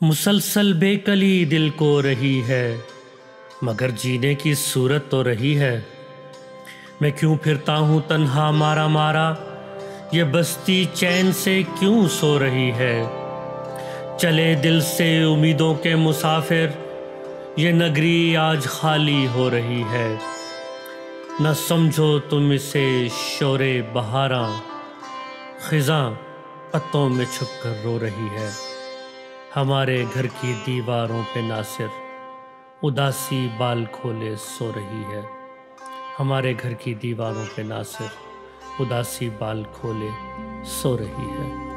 मुसलसल बेकली दिल को रही है, मगर जीने की सूरत तो रही है। मैं क्यों फिरता हूँ तन्हा मारा मारा, ये बस्ती चैन से क्यों सो रही है। चले दिल से उम्मीदों के मुसाफिर, ये नगरी आज खाली हो रही है। न समझो तुम इसे शोरे बहारा, खिज़ां पत्तों में छुप कर रो रही है। हमारे घर की दीवारों पे नासिर उदासी बाल खोले सो रही है। हमारे घर की दीवारों पे नासिर उदासी बाल खोले सो रही है।